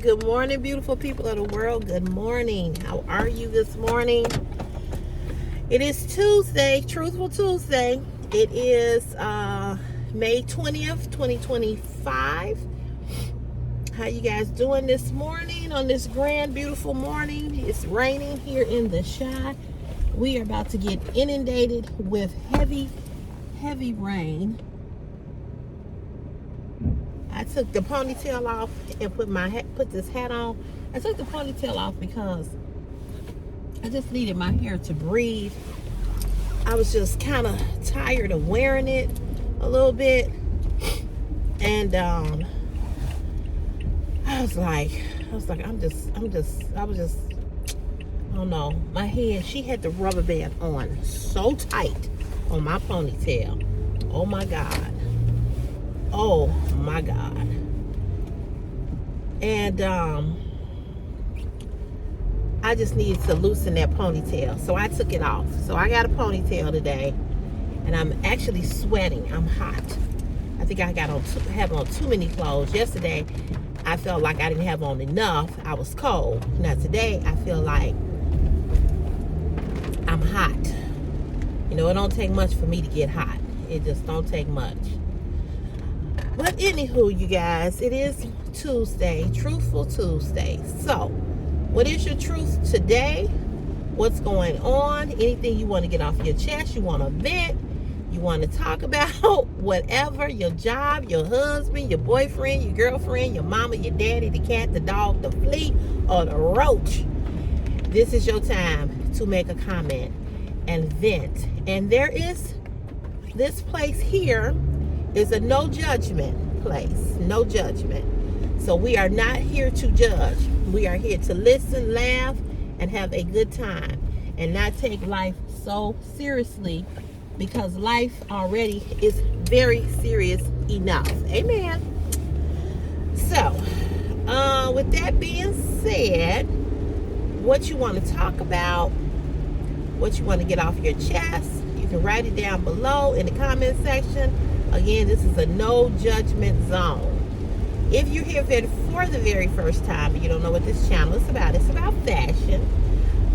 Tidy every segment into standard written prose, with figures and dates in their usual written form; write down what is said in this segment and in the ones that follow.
Good morning, beautiful people of the world. Good morning. How are you this morning? It is Tuesday, Truthful Tuesday. It is May 20th, 2025. How you guys doing this morning on this grand, beautiful morning? It's raining here in the Chi. We are about to get inundated with heavy rain. I took the ponytail off and put this hat on. I took the ponytail off because I just needed my hair to breathe. I was just kind of tired of wearing it a little bit, and I was like, I don't know. My head, she had the rubber band on so tight on my ponytail. Oh my God. Oh my God. And I just needed to loosen that ponytail, so I took it off. So I got a ponytail today, and I'm actually sweating. I'm hot. I think I have on too many clothes. Yesterday I felt like I didn't have on enough. I was cold. Now today I feel like I'm hot. You know, it don't take much for me to get hot. It just don't take much. But anywho, you guys, it is Tuesday, Truthful Tuesday. So, what is your truth today? What's going on? Anything you want to get off your chest? You want to vent? You want to talk about whatever? Your job, your husband, your boyfriend, your girlfriend, your mama, your daddy, the cat, the dog, the flea, or the roach. This is your time to make a comment and vent. And there is this place here is a no judgment place. No judgment. So we are not here to judge. We are here to listen, laugh, and have a good time, and not take life so seriously, because life already is very serious enough. Amen. So, with that being said, what you want to talk about, what you want to get off your chest, you can write it down below in the comment section. Again, this is a no judgment zone. If you're here for the very first time and you don't know what this channel is about, it's about fashion,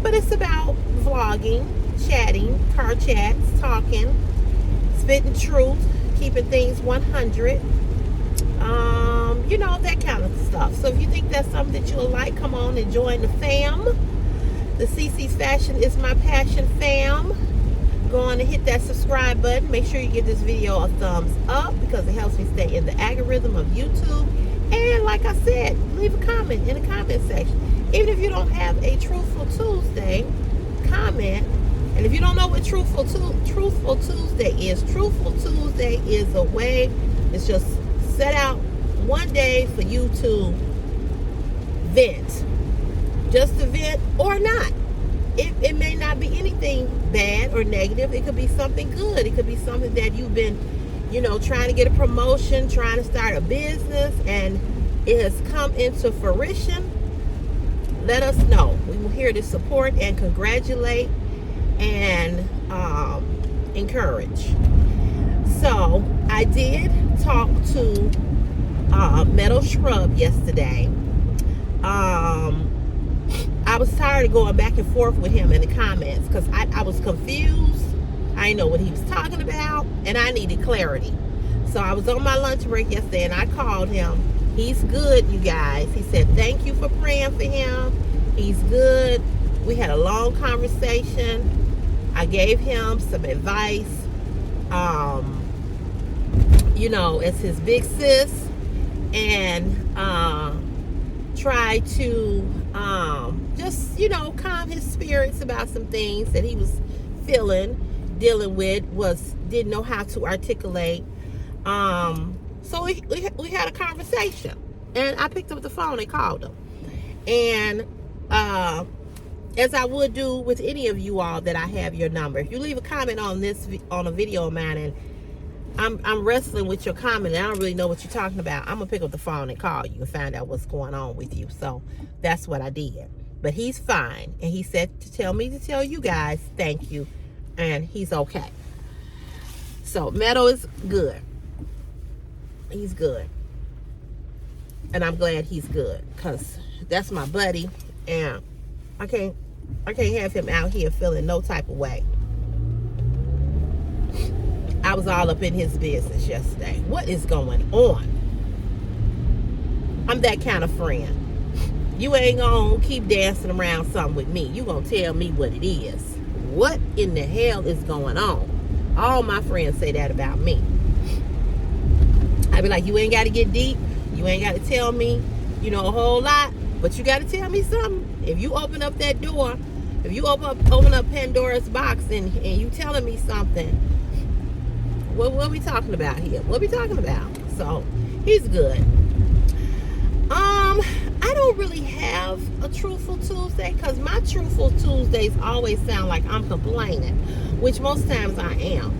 but it's about vlogging, chatting, car chats, talking, spitting truth, keeping things 100, you know, that kind of stuff. So if you think that's something that you'll like, come on and join the fam. The CC's Fashion is my passion fam. Go on and hit that subscribe button. Make sure you give this video a thumbs up, because it helps me stay in the algorithm of YouTube. And like I said, leave a comment in the comment section. Even if you don't have a Truthful Tuesday, comment. And if you don't know what Truthful Tuesday is a way, it's just set out one day for you to vent. Just to vent or not. It may not be anything bad or negative. It could be something good. It could be something that you've been, you know, trying to get a promotion, trying to start a business, and it has come into fruition. Let us know. We're here to support and congratulate and encourage. So I did talk to Metal Shrub yesterday. I was tired of going back and forth with him in the comments, because I was confused. I didn't know what he was talking about, and I needed clarity. So I was on my lunch break yesterday, and I called him. He's good, you guys. He said, thank you for praying for him. He's good. We had a long conversation. I gave him some advice, you know, as his big sis, and try to just, you know, calm his spirits about some things that he was dealing with, didn't know how to articulate. So we had a conversation, and I picked up the phone and called him. And as I would do with any of you all that I have your number, if you leave a comment on a video of mine, and I'm wrestling with your comment and I don't really know what you're talking about, I'm gonna pick up the phone and call you and find out what's going on with you. So that's what I did. But he's fine, and he said to tell me to tell you guys thank you, and he's okay. So Meadow is good. He's good. And I'm glad he's good, because that's my buddy, and I can't have him out here feeling no type of way. I was all up in his business yesterday. What is going on? I'm that kind of friend. You ain't gonna keep dancing around something with me. You gonna tell me what it is. What in the hell is going on? All my friends say that about me. I be like, you ain't got to get deep. You ain't got to tell me, a whole lot. But you got to tell me something. If you open up that door, if you open up Pandora's box and you telling me something, what are we talking about here? What are we talking about? So he's good. I don't really have a Truthful Tuesday, because my Truthful Tuesdays always sound like I'm complaining, which most times I am.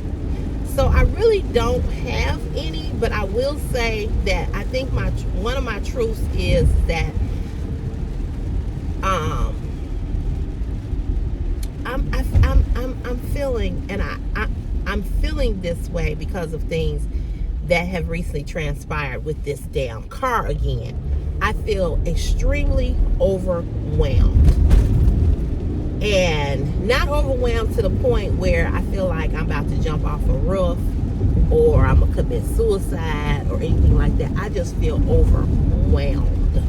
So I really don't have any, but I will say that I think one of my truths is that I'm feeling, and I'm feeling this way because of things that have recently transpired with this damn car again. I feel extremely overwhelmed. And not overwhelmed to the point where I feel like I'm about to jump off a roof or I'm going to commit suicide or anything like that. I just feel overwhelmed.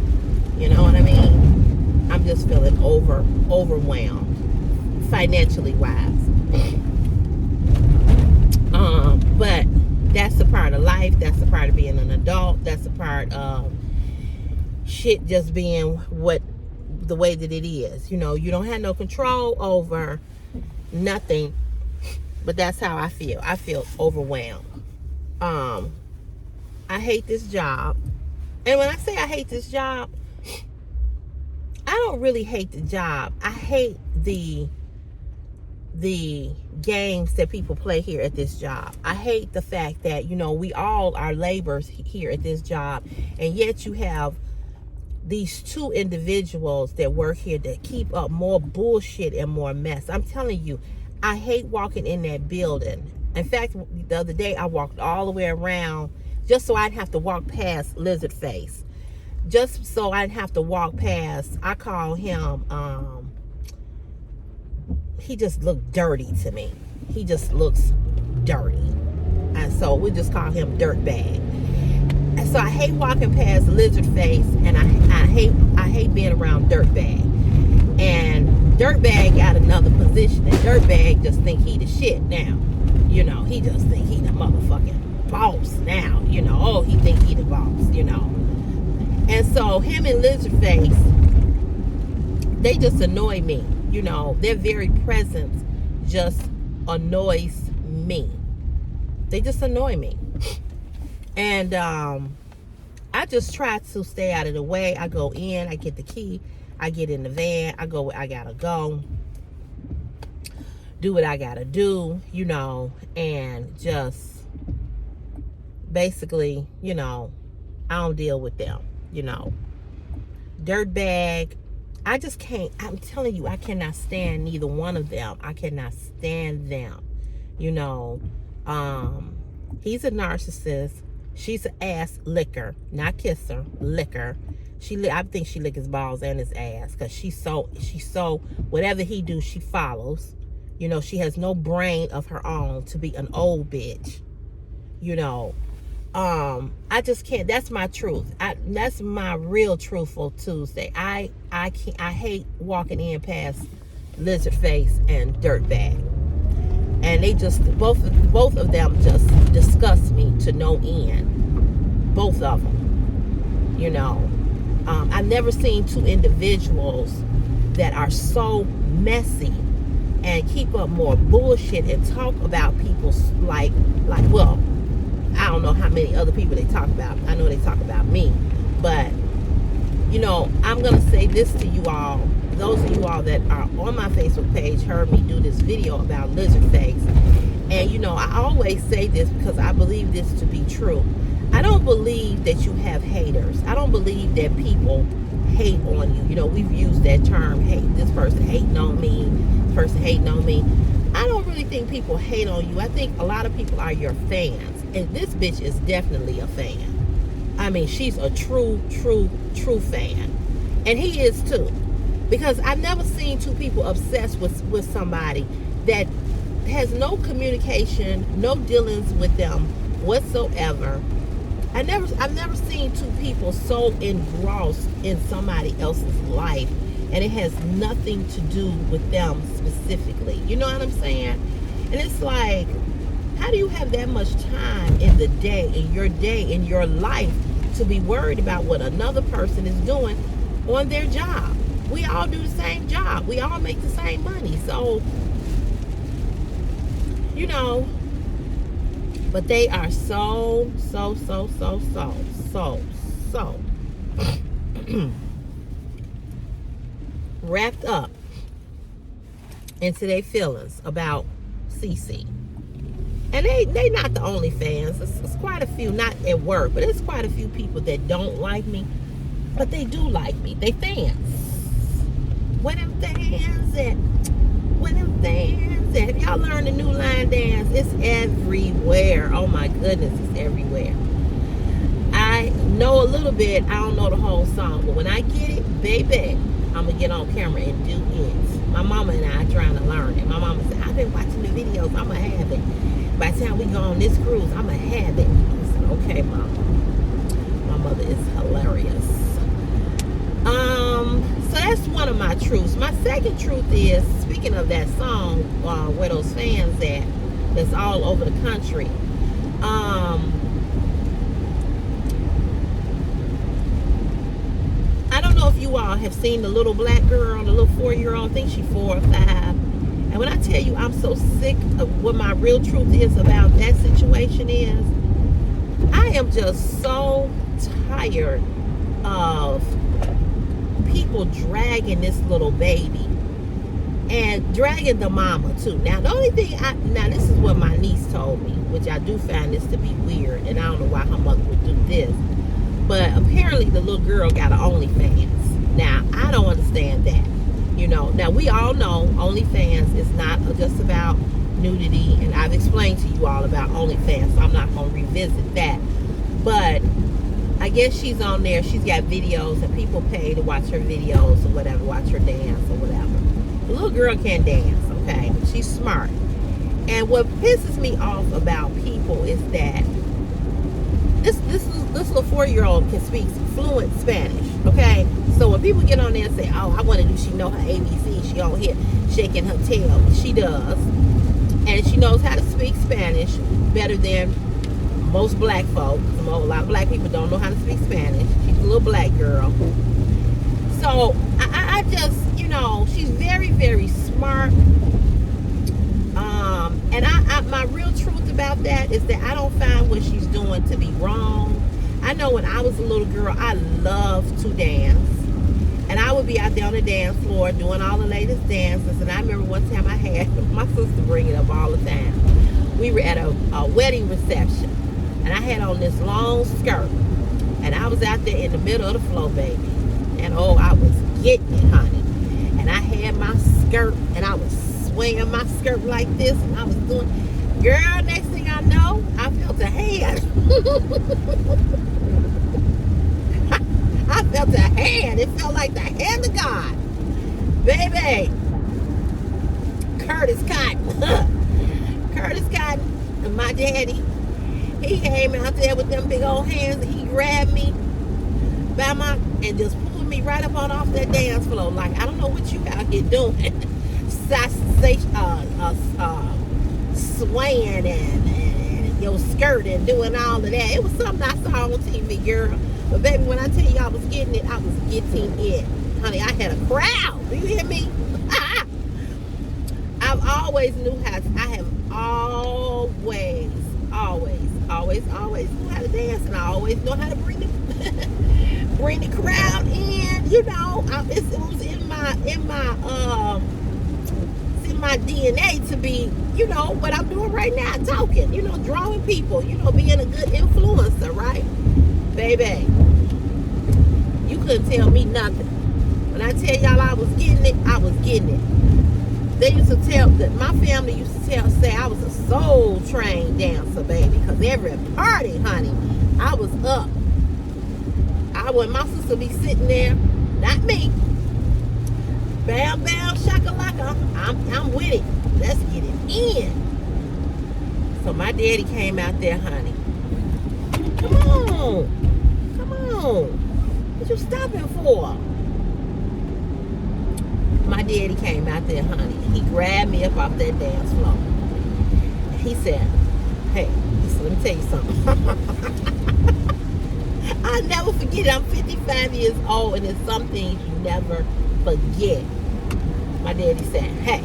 You know what I mean? I'm just feeling overwhelmed, financially wise. But that's a part of life. That's a part of being an adult. That's a part of shit just being the way that it is. You don't have no control over nothing, but that's how I feel. I feel overwhelmed. I hate this job. And when I say I hate this job, I don't really hate the job. I hate the games that people play here at this job. I hate the fact that, we all are laborers here at this job, and yet you have these two individuals that work here that keep up more bullshit and more mess. I'm telling you, I hate walking in that building. In fact, the other day I walked all the way around just so I'd have to walk past Lizard Face. Just so I'd have to walk past, I call him, he just looked dirty to me. He just looks dirty. And so we just call him Dirtbag. And so I hate walking past Lizard Face, and I hate being around Dirtbag. And Dirtbag got another position, and Dirtbag just think he the shit now. He just think he the motherfucking boss now. He think he the boss, And so him and Lizard Face, they just annoy me. Their very presence just annoys me. They just annoy me. And I just try to stay out of the way. I go in, I get the key, I get in the van, I go where I gotta go, do what I gotta do, and just basically, I don't deal with them, Dirtbag, I just can't. I'm telling you, I cannot stand neither one of them. I cannot stand them. He's a narcissist. She's an ass licker, not kisser, licker. I think she lick his balls and his ass, because she's so whatever he do, she follows. She has no brain of her own to be an old bitch. I just can't. That's my truth. That's my real Truthful Tuesday. I can't. I hate walking in past Lizard Face and Dirtbag, and they just both of them just disgust me to no end. Both of them. I've never seen two individuals that are so messy and keep up more bullshit and talk about people like well, I don't know how many other people they talk about. I know they talk about me. But, I'm going to say this to you all. Those of you all that are on my Facebook page heard me do this video about Lizard Face. And, I always say this because I believe this to be true. I don't believe that you have haters. I don't believe that people hate on you. We've used that term, hate, this person hating on me, this person hating on me. I don't really think people hate on you. I think a lot of people are your fans. And this bitch is definitely a fan. I mean, she's a true fan. And he is too. Because I've never seen two people obsessed with somebody that has no communication, no dealings with them whatsoever. I've never seen two people so engrossed in somebody else's life, and it has nothing to do with them specifically. You know what I'm saying? And it's like, how do you have that much time in the day, in your life, to be worried about what another person is doing on their job? We all do the same job. We all make the same money. So, you know, but they are so wrapped up into their feelings about CC. And they not the only fans. It's quite a few, not at work, but it's quite a few people that don't like me, but they do like me. They fans. Where them fans at? Where them fans at? Have y'all learned the new line dance? It's everywhere. Oh my goodness, it's everywhere. I know a little bit. I don't know the whole song, but when I get it, baby, I'm gonna get on camera and do it. My mama and I are trying to learn it. My mama said, I've been watching the videos. I'm gonna have it. By the time we go on this cruise, I'm gonna have it. I said, okay, Mom. My mother is hilarious. So that's one of my truths. My second truth is, speaking of that song, where those fans at, that's all over the country. I don't know if you all have seen the little black girl, the little 4-year-old. I think she's 4 or 5. And when I tell you I'm so sick of what my real truth is about that situation is, I am just so tired of people dragging this little baby and dragging the mama too. Now the only thing now this is what my niece told me, which I do find this to be weird, and I don't know why her mother would do this, but apparently the little girl got an OnlyFans. Now I don't understand that. You know, now we all know OnlyFans is not just about nudity, and I've explained to you all about OnlyFans, so I'm not going to revisit that. But I guess she's on there. She's got videos, and people pay to watch her videos or whatever, watch her dance or whatever. The little girl can dance, okay? She's smart. And what pisses me off about people is that this little 4-year-old can speak fluent Spanish, okay? So when people get on there and say, oh, I want to do, she know her ABC, she on here shaking her tail. She does. And she knows how to speak Spanish better than most black folks. A lot of black people don't know how to speak Spanish. She's a little black girl. So I just, you know, she's very smart. And my real truth about that is that I don't find what she's doing to be wrong. I know when I was a little girl, I loved to dance. And I would be out there on the dance floor doing all the latest dances. And I remember one time I had my sister bring it up all the time. We were at a wedding reception. And I had on this long skirt. And I was out there in the middle of the floor, baby. And oh, I was getting it, honey. And I had my skirt, and I was swinging my skirt like this, and I was doing, girl, next thing I know, I felt a hand. I felt a hand. It felt like the hand of God. Baby. Curtis Cotton. Curtis Cotton, my daddy, he came out there with them big old hands, and he grabbed me by my, and just pulled me right up on off that dance floor. Like, I don't know what you out here doing. Swaying and your skirt and doing all of that. It was something I saw on TV, girl. But baby, when I tell you I was getting it, I was getting it. Honey, I had a crowd. Do you hear me? I've always knew how to, I have always knew how to dance, and I always know how to bring the crowd in. You know, it was in my DNA to be, you know, what I'm doing right now, talking, you know, drawing people, you know, being a good influencer, right? Baby, you couldn't tell me nothing. When I tell y'all I was getting it, I was getting it. They used to tell, that my family used to say I was a soul trained dancer, baby, because every party, honey, I was up. I want my sister to be sitting there, not me. Bam, bam, shakalaka. I'm with it. Let's get it in. So my daddy came out there, honey. Come on. Come on. What you stopping for? My daddy came out there, honey. He grabbed me up off that dance floor. He said, hey, he said, let me tell you something. I'll never forget it. I'm 55 years old, and it's something you never forget. My daddy said, hey,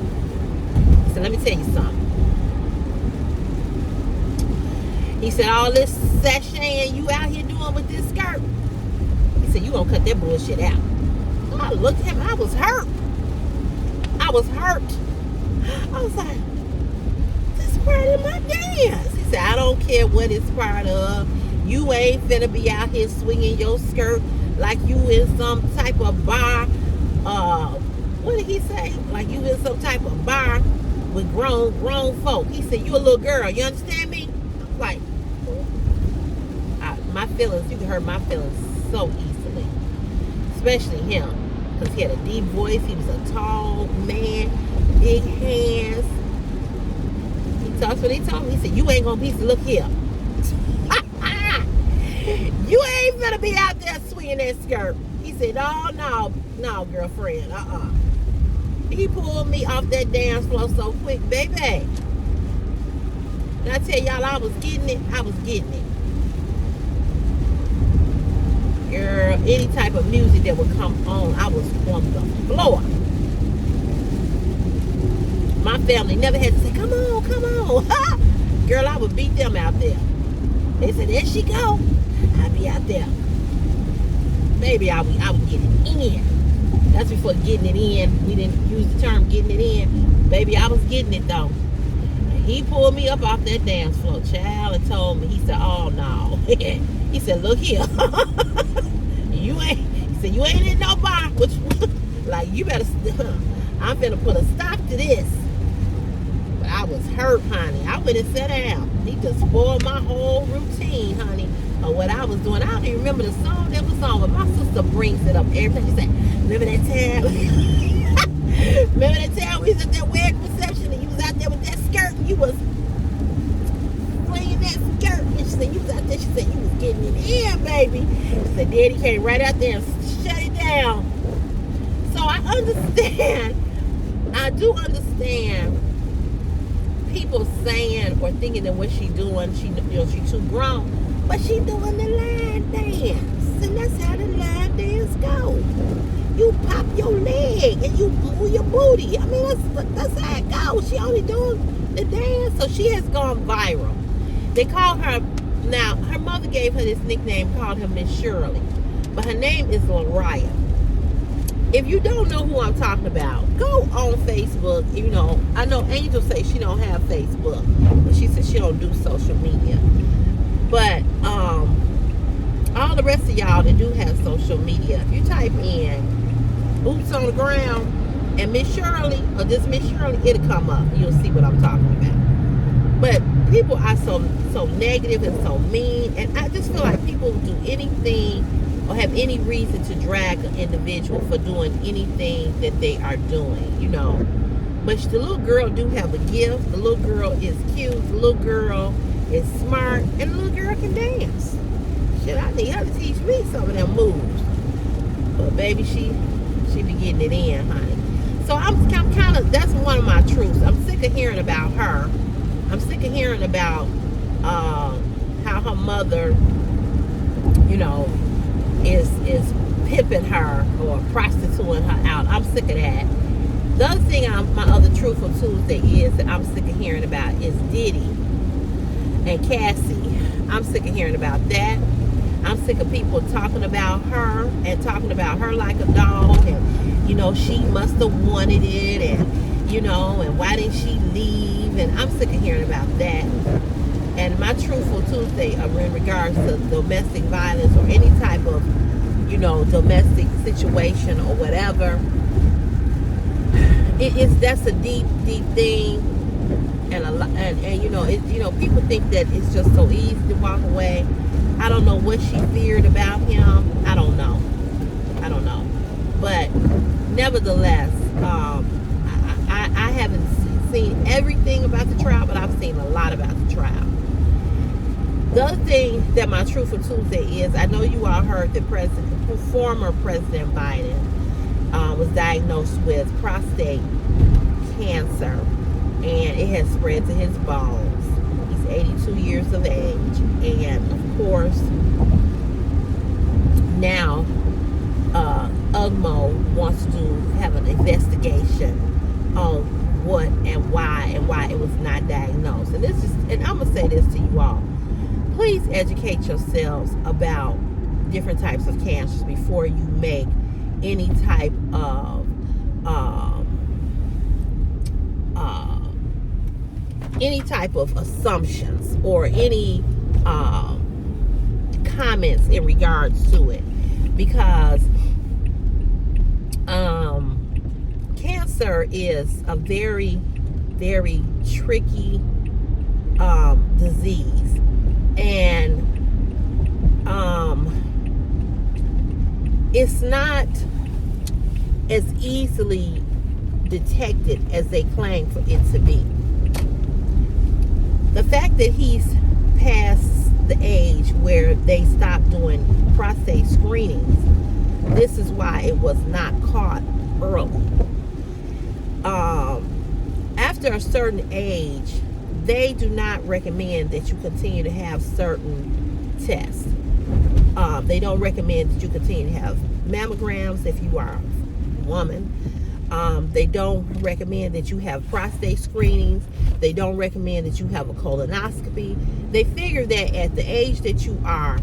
he said, let me tell you something. He said, all this sashaying you out here doing with this skirt, he said, you gonna cut that bullshit out. So I looked at him, I was hurt. I was hurt. I was like, this is part of my dance. He said, I don't care what it's part of. You ain't finna be out here swinging your skirt like you in some type of bar. What did he say? Like you in some type of bar with grown folk. He said, you a little girl. You understand me? I'm like, my feelings, you can hurt my feelings so easily. Especially him. Because he had a deep voice. He was a tall man. Big hands. That's what he told me. He said, you ain't gonna be, look here. You ain't gonna be out there swinging that skirt. He said, no, girlfriend. He pulled me off that dance floor so quick, baby. And I tell y'all, I was getting it. I was getting it. Girl, any type of music that would come on, I was on the floor. My family never had to say, come on. Girl, I would beat them out there. They said, there she go. I'd be out there. Baby, I would get it in. That's before getting it in. We didn't use the term getting it in. Baby, I was getting it though. And he pulled me up off that dance floor, child, and told me, he said, oh no. He said, look here. He said, you ain't in no bar. Like, you better, I'm finna put a stop to this. But I was hurt, honey. I went and sat down. He just spoiled my whole routine, honey, of what I was doing. I don't even remember the song that was on, but my sister brings it up every time. She said, remember that time? Remember that time we was at that wedding reception and you was out there with that skirt and you was playing that skirt? And she said, you was out there, she said, you was getting it in, baby. She said, Daddy came right out there and shut it down. So I understand. I do understand people saying or thinking that what she doing, she too grown, but she doing the line dance, and that's how the line dance go. You pop your leg and you move your booty. I mean, that's how it goes. She only doing the dance, so she has gone viral. They call her now. Her mother gave her this nickname, called her Miss Shirley, but her name is Lariah. If you don't know who I'm talking about, go on Facebook. You know, I know Angel say she don't have Facebook, but she said she don't do social media. But all the rest of y'all that do have social media, if you type in boots on the ground and Miss Shirley or just Miss Shirley, it'll come up. You'll see what I'm talking about. But people are so negative and so mean, and I just feel like people do anything or have any reason to drag an individual for doing anything that they are doing, you know. But the little girl do have a gift. The little girl is cute. The little girl is smart. And the little girl can dance. Shit, I need her to teach me some of them moves. But baby, she be getting it in, honey. So I'm kind of, that's one of my truths. I'm sick of hearing about her. I'm sick of hearing about how her mother, you know, is pimping her or prostituting her out. I'm sick of that. The other thing my other Truthful Tuesday is that I'm sick of hearing about is Diddy and Cassie. I'm sick of hearing about that. I'm sick of people talking about her and talking about her like a dog, and you know, she must have wanted it, and you know, and why didn't she leave? And I'm sick of hearing about that. And my Truthful Tuesday in regards to domestic violence or any type of, you know, domestic situation or whatever, that's a deep thing, and you know, people think that it's just so easy to walk away. I don't know what she feared about him. I don't know. I don't know. But nevertheless, I haven't seen everything about the trial, but I've seen a lot about the trial. The other thing that my Truthful Tuesday is, I know you all heard that former President Biden was diagnosed with prostate cancer, and it has spread to his bones. He's 82 years of age, and of course, now UGMO wants to have an investigation on what and why it was not diagnosed. And I'm gonna say this to you all: please educate yourselves about different types of cancers before you make any type of assumptions or any comments in regards to it, because cancer is a very, very tricky disease, and it's not as easily detected as they claim for it to be. The fact that he's past the age where they stopped doing prostate screenings, this is why it was not caught early. After a certain age, they do not recommend that you continue to have certain tests. They don't recommend that you continue to have mammograms if you are a woman. They don't recommend that you have prostate screenings. They don't recommend that you have a colonoscopy. They figure that at the age that you are,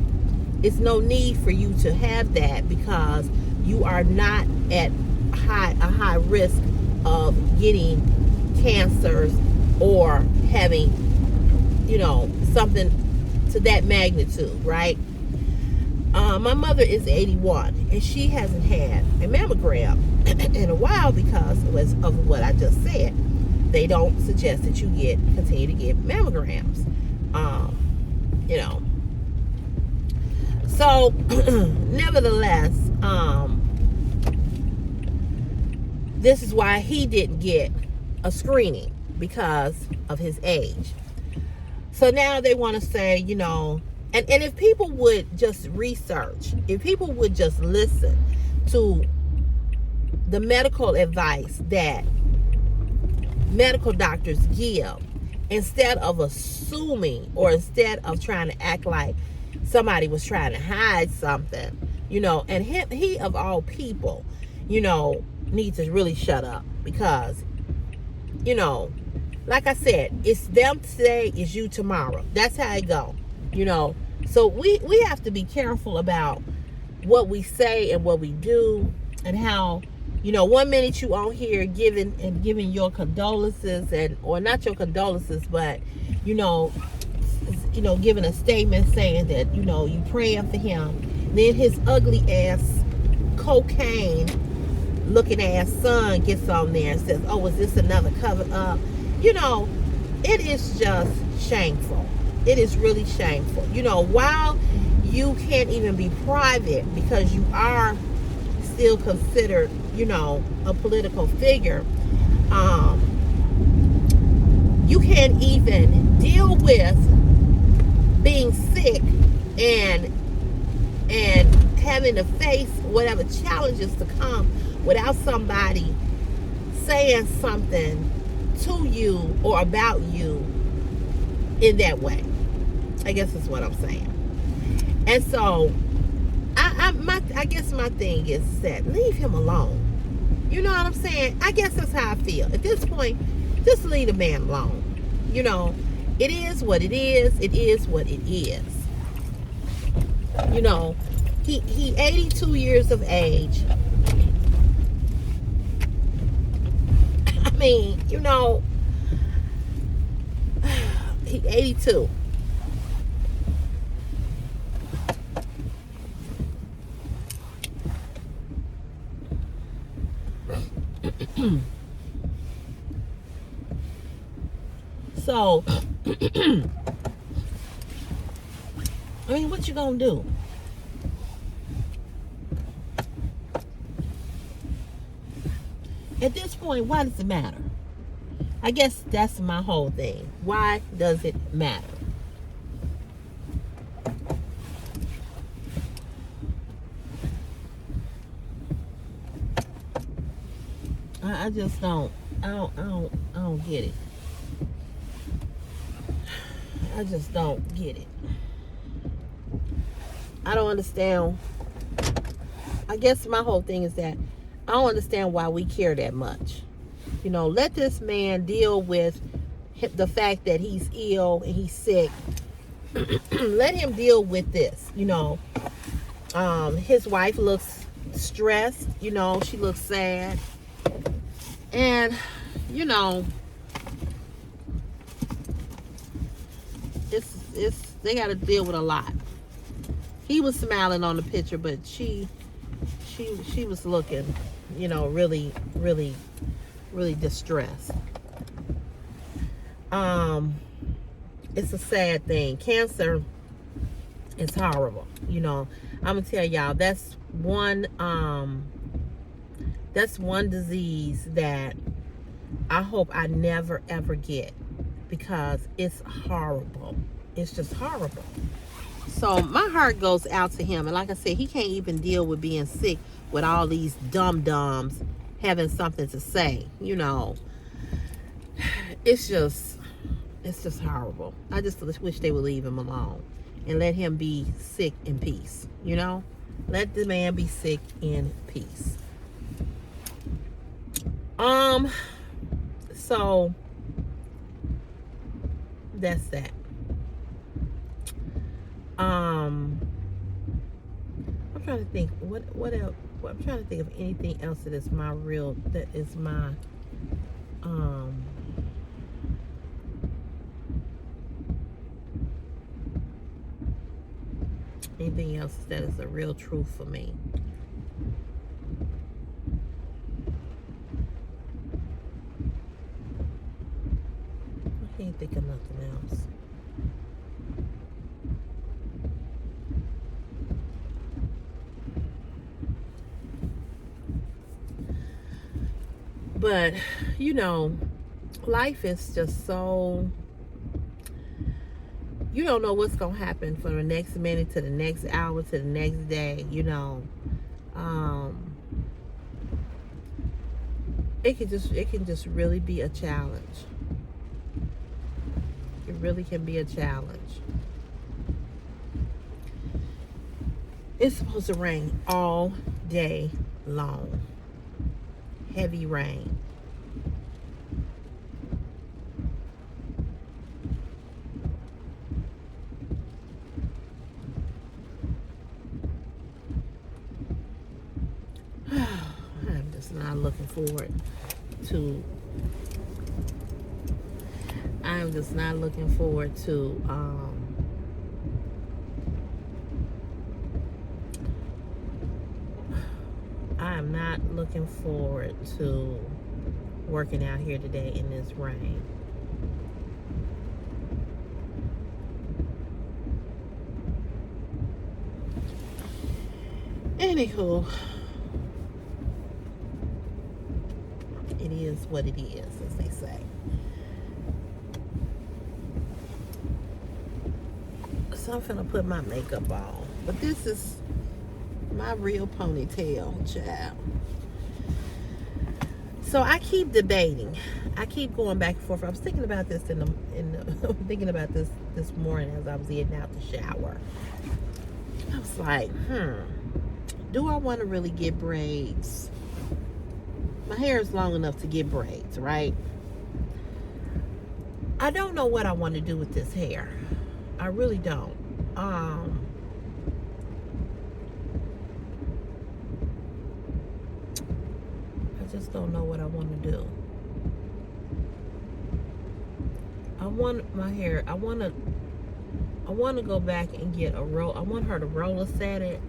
it's no need for you to have that, because you are not at a high risk of getting cancers or having, something to that magnitude, right? My mother is 81, and she hasn't had a mammogram in a while because of what I just said. They don't suggest that you continue to get mammograms. So, nevertheless, this is why he didn't get a screening, because of his age. So now they want to say, and if people would just research, if people would just listen to the medical advice that medical doctors give, instead of assuming, or instead of trying to act like somebody was trying to hide something, and he of all people, needs to really shut up, because, like I said, it's them today, it's you tomorrow. That's how it go, So we have to be careful about what we say and what we do, and how, 1 minute you on here giving your condolences, or not your condolences, but giving a statement saying that you praying for him. Then his ugly ass cocaine looking ass son gets on there and says, "Oh, is this another cover up?" It is just shameful. It is really shameful. While you can't even be private because you are still considered, a political figure, you can't even deal with being sick and having to face whatever challenges to come without somebody saying something to you or about you in that way. I guess that's what I'm saying. And so I guess my thing is that leave him alone. You know what I'm saying? I guess that's how I feel. At this point, just leave the man alone. It is what it is. It is what it is. He 82 years of age. I mean, he 82. So I mean, what you gonna do? At this point, why does it matter? I guess that's my whole thing. Why does it matter? I just don't. I don't get it. I just don't get it. I don't understand. I guess my whole thing is that I don't understand why we care that much. You know, let this man deal with the fact that he's ill and he's sick. Let him deal with this. You know, his wife looks stressed. You know, she looks sad. And, you know, it's they got to deal with a lot. He was smiling on the picture, but she was looking, you know, really distressed. It's a sad thing. Cancer is horrible. You know, I'm gonna tell y'all that's one disease that I hope I never ever get, because it's horrible. It's just horrible. So my heart goes out to him. And like I said, he can't even deal with being sick with all these dum-dums having something to say. You know, it's just horrible. I just wish they would leave him alone and let him be sick in peace. You know, let the man be sick in peace. So that's that. I'm trying to think what else. I'm trying to think of anything else that is my anything else that is a real truth for me. I can't think of nothing else. But, you know, life is just so, you don't know what's going to happen from the next minute to the next hour to the next day, you know. It can just really be a challenge. It really can be a challenge. It's supposed to rain all day long. Heavy rain. I'm just not looking forward to. I'm just not looking forward to. I am not looking forward to working out here today in this rain. Anywho, it is what it is, as they say. So I'm finna put my makeup on. But this is my real ponytail, child. So I keep debating. I keep going back and forth. I was thinking about this thinking about this morning as I was getting out the shower. I was like, do I want to really get braids? My hair is long enough to get braids, right? I don't know what I want to do with this hair. I really don't. I just don't know what I want to do. I want my hair. I want to go back and get a roll. I want her to roller set it.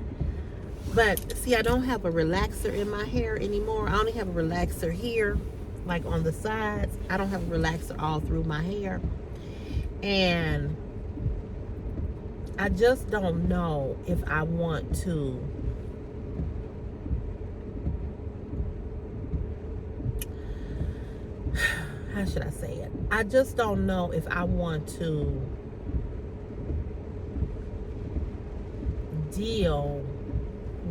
But see, I don't have a relaxer in my hair anymore. I only have a relaxer here, like on the sides. I don't have a relaxer all through my hair. And I just don't know if I want to how should I say it? I just don't know if I want to deal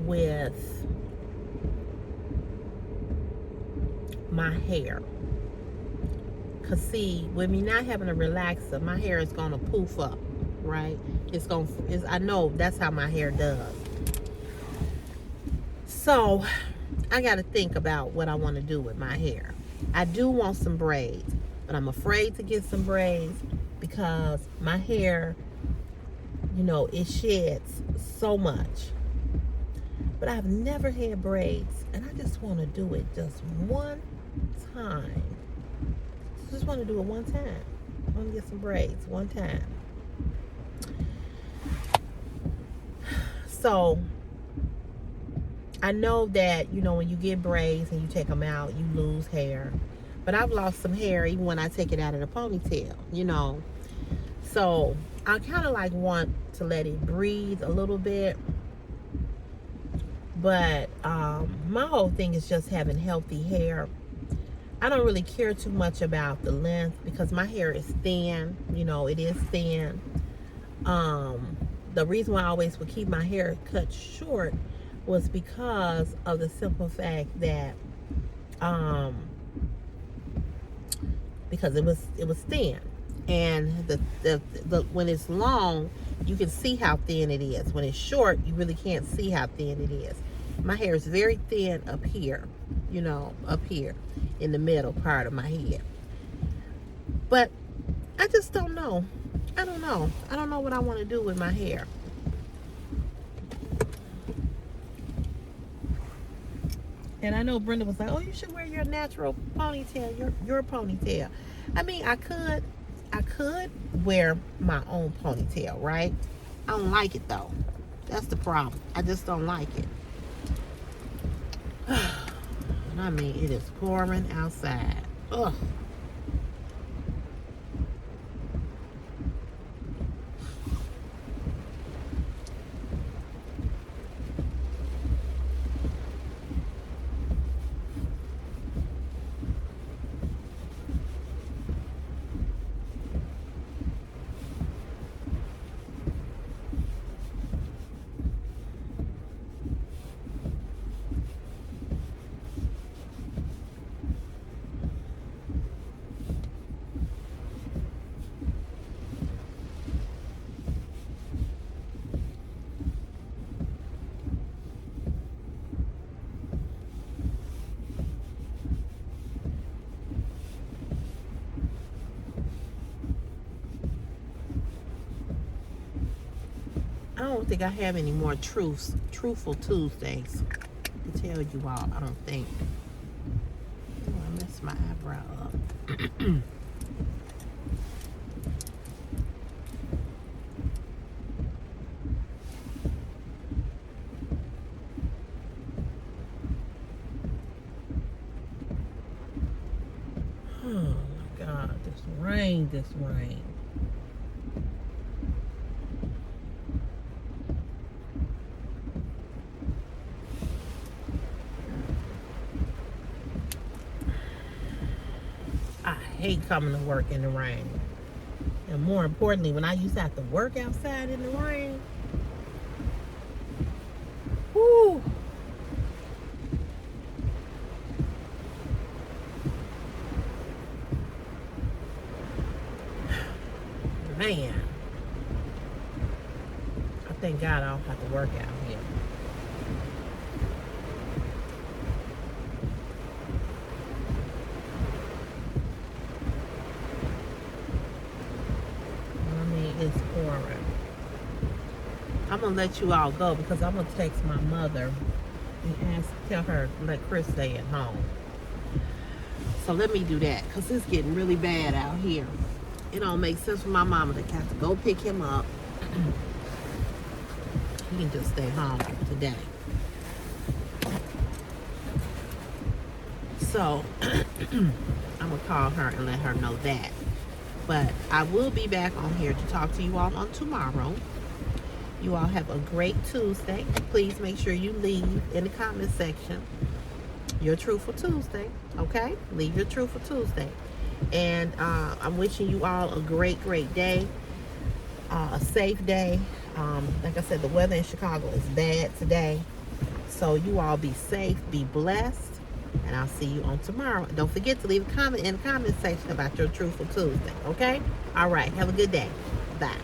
with my hair. Cause see, with me not having a relaxer, my hair is gonna poof up, right? I know that's how my hair does. So I gotta think about what I want to do with my hair. I do want some braids, but I'm afraid to get some braids because my hair, it sheds so much. But I've never had braids, and I just want to do it just one time. Just want to do it one time. I want to get some braids one time. So I know that, when you get braids and you take them out, you lose hair. But I've lost some hair even when I take it out of the ponytail, So I kind of like want to let it breathe a little bit. But my whole thing is just having healthy hair. I don't really care too much about the length because my hair is thin. It is thin. The reason why I always would keep my hair cut short was because of the simple fact that because it was thin, and the when it's long you can see how thin it is. When it's short, you really can't see how thin it is. My hair is very thin up here, up here in the middle part of my head. But I just don't know. I don't know what I want to do with my hair. And I know Brenda was like, "Oh, you should wear your natural ponytail, your ponytail." I mean, I could wear my own ponytail, right? I don't like it though. That's the problem. I just don't like it. And I mean, it is pouring outside. Ugh. I don't think I have any more truthful Tuesdays to tell you all. I don't think. Oh, I messed my eyebrow up. Oh my God, this rain. I hate coming to work in the rain. And more importantly, when I used to have to work outside in the rain. Whoo. Man. I thank God I don't have to work out here. It's pouring. I'm gonna let you all go because I'm gonna text my mother and tell her to let Chris stay at home. So let me do that because it's getting really bad out here. It don't make sense for my mama to have to go pick him up. He can just stay home today. So I'm gonna call her and let her know that. But I will be back on here to talk to you all on tomorrow. You all have a great Tuesday. Please make sure you leave in the comment section your Truthful Tuesday. Okay? Leave your Truthful Tuesday. And I'm wishing you all a great, great day. A safe day. Like I said, the weather in Chicago is bad today. So you all be safe, be blessed. And I'll see you on tomorrow. Don't forget to leave a comment in the comment section about your Truthful Tuesday. Okay? All right. Have a good day. Bye.